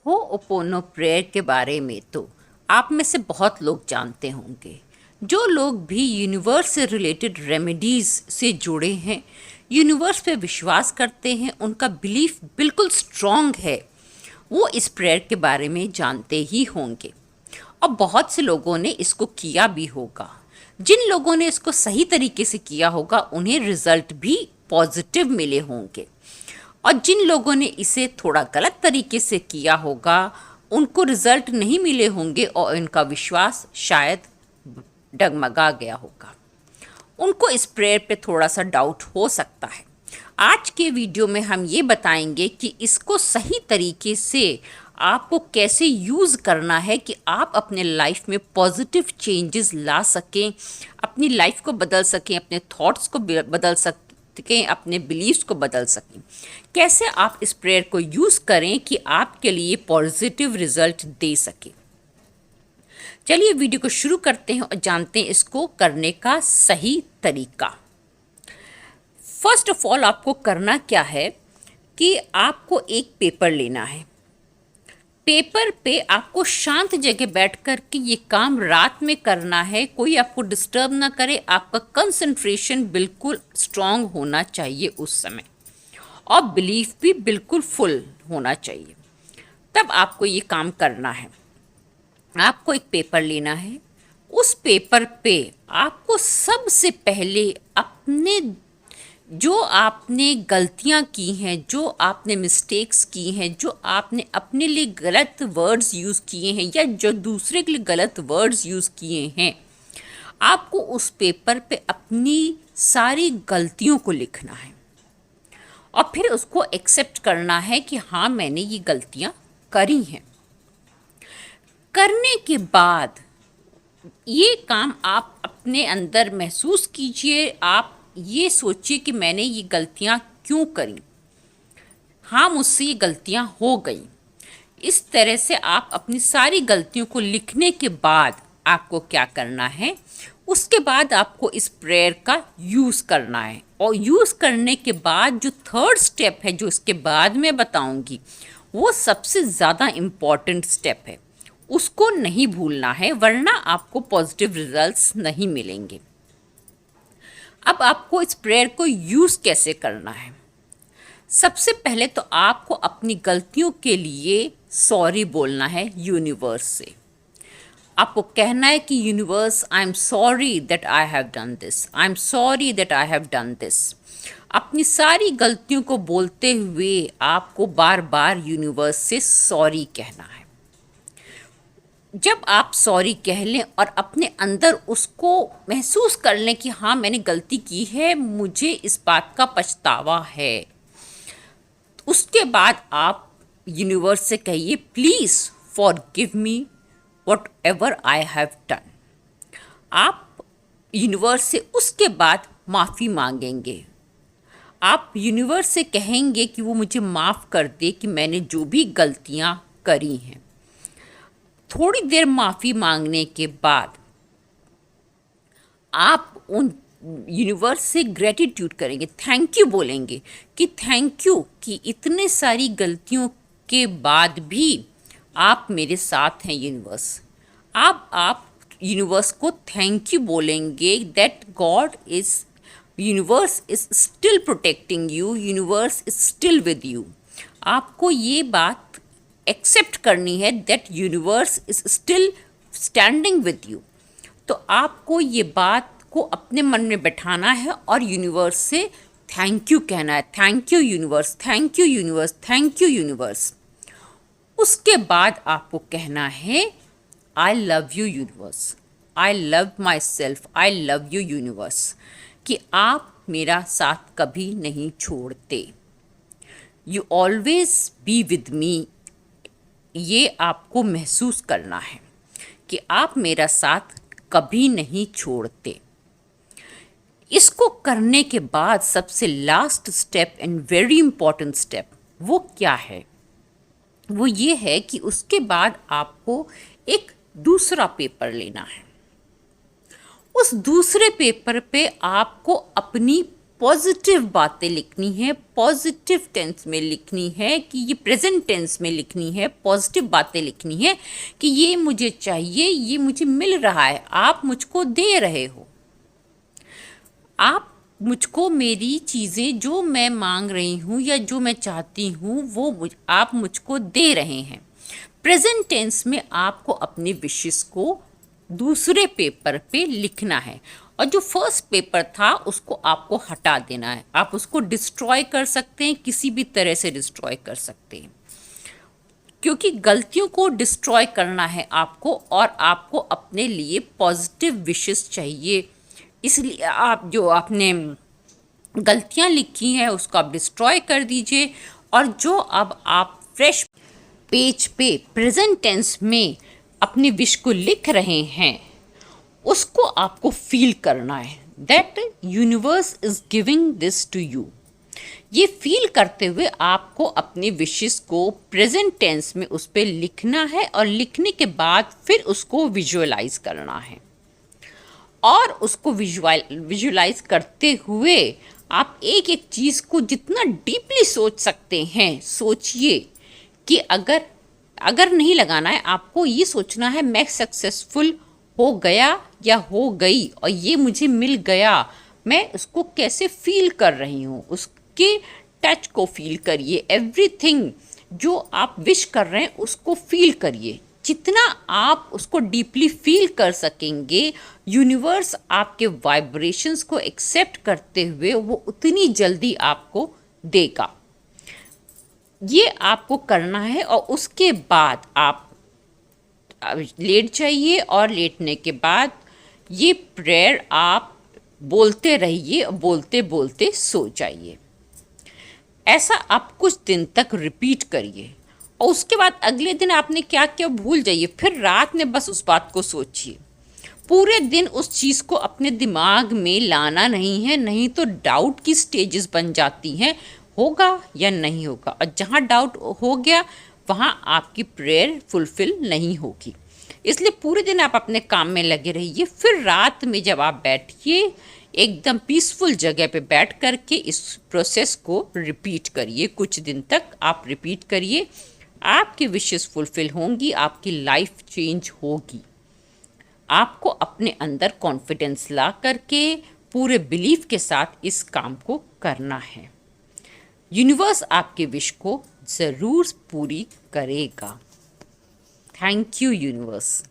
होओपोनो prayer के बारे में तो आप में से बहुत लोग जानते होंगे। जो लोग भी यूनिवर्स से रिलेटेड रेमेडीज से जुड़े हैं, यूनिवर्स पे विश्वास करते हैं, उनका बिलीफ बिल्कुल स्ट्रॉन्ग है, वो इस प्रेयर के बारे में जानते ही होंगे। और बहुत से लोगों ने इसको किया भी होगा। जिन लोगों ने इसको सही तरीके से किया होगा उन्हें रिजल्ट भी पॉजिटिव मिले होंगे, और जिन लोगों ने इसे थोड़ा गलत तरीके से किया होगा उनको रिजल्ट नहीं मिले होंगे और उनका विश्वास शायद डगमगा गया होगा। उनको इस प्रेयर पे थोड़ा सा डाउट हो सकता है। आज के वीडियो में हम ये बताएंगे कि इसको सही तरीके से आपको कैसे यूज़ करना है कि आप अपने लाइफ में पॉजिटिव चेंजेस ला सकें, अपनी लाइफ को बदल सकें, अपने थॉट्स को बदल सकें, अपने बिलीव्स को बदल सकें। कैसे आप इस प्रेयर को यूज़ करें कि आपके लिए पॉजिटिव रिजल्ट दे सके। चलिए वीडियो को शुरू करते हैं और जानते हैं इसको करने का सही तरीका। फर्स्ट ऑफ ऑल आपको करना क्या है कि आपको एक पेपर लेना है। पेपर पे आपको शांत जगह बैठ कर के ये काम रात में करना है। कोई आपको डिस्टर्ब ना करे, आपका कंसंट्रेशन बिल्कुल स्ट्रांग होना चाहिए उस समय, और बिलीफ भी बिल्कुल फुल होना चाहिए। तब आपको ये काम करना है। आपको एक पेपर लेना है। उस पेपर पे आपको सबसे पहले अपने जो आपने गलतियां की हैं, जो आपने मिस्टेक्स की हैं, जो आपने अपने लिए गलत वर्ड्स यूज़ किए हैं या जो दूसरे के लिए गलत वर्ड्स यूज़ किए हैं, आपको उस पेपर पे अपनी सारी गलतियों को लिखना है और फिर उसको एक्सेप्ट करना है कि हाँ, मैंने ये गलतियां करी हैं। करने के बाद ये काम आप अपने अंदर महसूस कीजिए। आप ये सोचिए कि मैंने ये गलतियां क्यों करी, हाँ मुझसे ये गलतियां हो गई। इस तरह से आप अपनी सारी गलतियों को लिखने के बाद आपको क्या करना है, उसके बाद आपको इस प्रेयर का यूज़ करना है। और यूज़ करने के बाद जो थर्ड स्टेप है, जो इसके बाद मैं बताऊंगी, वो सबसे ज़्यादा इम्पॉर्टेंट स्टेप है। उसको नहीं भूलना है, वरना आपको पॉजिटिव रिजल्ट्स नहीं मिलेंगे। अब आपको इस प्रेयर को यूज़ कैसे करना है। सबसे पहले तो आपको अपनी गलतियों के लिए सॉरी बोलना है यूनिवर्स से। आपको कहना है कि universe, I am sorry that I have done this, I am sorry that I have done this. अपनी सारी गलतियों को बोलते हुए आपको बार बार यूनिवर्स से सॉरी कहना है। जब आप सॉरी कह लें और अपने अंदर उसको महसूस कर लें कि हाँ, मैंने गलती की है, मुझे इस बात का पछतावा है, उसके बाद आप यूनिवर्स से कहिए, please forgive me what ever I have done. आप यूनिवर्स से उसके बाद माफ़ी मांगेंगे। आप यूनिवर्स से कहेंगे कि वो मुझे माफ़ कर दे कि मैंने जो भी गलतियाँ करी हैं। थोड़ी देर माफ़ी मांगने के बाद आप उन यूनिवर्स से ग्रेटिट्यूड करेंगे, थैंक यू बोलेंगे कि थैंक यू कि इतने सारी गलतियों के बाद भी आप मेरे साथ हैं यूनिवर्स। आप यूनिवर्स को थैंक यू बोलेंगे that God is, universe is still protecting you, universe is still with you. आपको ये बात एक्सेप्ट करनी है that universe is still standing with you. तो आपको ये बात को अपने मन में बैठाना है और यूनिवर्स से थैंक यू कहना है, thank you universe, thank you universe, thank you universe. उसके बाद आपको कहना है, I love you universe, I love my self, I love you universe, कि आप मेरा साथ कभी नहीं छोड़ते, you always be with me. ये आपको महसूस करना है कि आप मेरा साथ कभी नहीं छोड़ते। इसको करने के बाद सबसे last step and very important step वो क्या है, वो ये है कि उसके बाद आपको एक दूसरा पेपर लेना है। उस दूसरे पेपर पे आपको अपनी पॉजिटिव बातें लिखनी है, पॉजिटिव टेंस में लिखनी है कि ये प्रेजेंट टेंस में लिखनी है, पॉजिटिव बातें लिखनी है कि ये मुझे चाहिए, ये मुझे मिल रहा है, आप मुझको दे रहे हो, आप मुझको मेरी चीज़ें जो मैं मांग रही हूँ या जो मैं चाहती हूँ वो आप मुझको दे रहे हैं। प्रेजेंट टेंस में आपको अपने विशेस को दूसरे पेपर पे लिखना है और जो फर्स्ट पेपर था उसको आपको हटा देना है। आप उसको डिस्ट्रॉय कर सकते हैं, किसी भी तरह से डिस्ट्रॉय कर सकते हैं, क्योंकि गलतियों को डिस्ट्रॉय करना है आपको और आपको अपने लिए पॉजिटिव विशेस चाहिए। इसलिए आप जो आपने गलतियां लिखी हैं उसको आप डिस्ट्रॉय कर दीजिए और जो अब आप फ्रेश पेज पे प्रेजेंट टेंस में अपनी विश को लिख रहे हैं उसको आपको फील करना है, that universe is giving this to you. ये फील करते हुए आपको अपने विशेस को प्रेजेंट टेंस में उस पर लिखना है और लिखने के बाद फिर उसको विजुअलाइज करना है और उसको विजुअलाइज करते हुए आप एक एक चीज़ को जितना डीपली सोच सकते हैं सोचिए कि अगर नहीं लगाना है, आपको ये सोचना है मैं सक्सेसफुल हो गया या हो गई और ये मुझे मिल गया, मैं उसको कैसे फील कर रही हूँ, उसके टच को फील करिए, एवरीथिंग जो आप विश कर रहे हैं उसको फील करिए। जितना आप उसको डीपली फील कर सकेंगे यूनिवर्स आपके वाइब्रेशंस को एक्सेप्ट करते हुए वो उतनी जल्दी आपको देगा। ये आपको करना है और उसके बाद आप लेट जाइए और लेटने के बाद ये प्रेयर आप बोलते रहिए, बोलते बोलते सो जाइए। ऐसा आप कुछ दिन तक रिपीट करिए और उसके बाद अगले दिन आपने क्या क्या भूल जाइए, फिर रात में बस उस बात को सोचिए। पूरे दिन उस चीज़ को अपने दिमाग में लाना नहीं है, नहीं तो डाउट की स्टेजेस बन जाती हैं, होगा या नहीं होगा, और जहाँ डाउट हो गया वहाँ आपकी प्रेयर फुलफिल नहीं होगी। इसलिए पूरे दिन आप अपने काम में लगे रहिए, फिर रात में जब आप बैठिए एकदम पीसफुल जगह पे बैठ करके इस प्रोसेस को रिपीट करिए। कुछ दिन तक आप रिपीट करिए, आपकी विशेस फुलफिल होंगी, आपकी लाइफ चेंज होगी। आपको अपने अंदर कॉन्फिडेंस ला करके पूरे बिलीफ के साथ इस काम को करना है। यूनिवर्स आपके विश को ज़रूर पूरी करेगा। Thank you universe.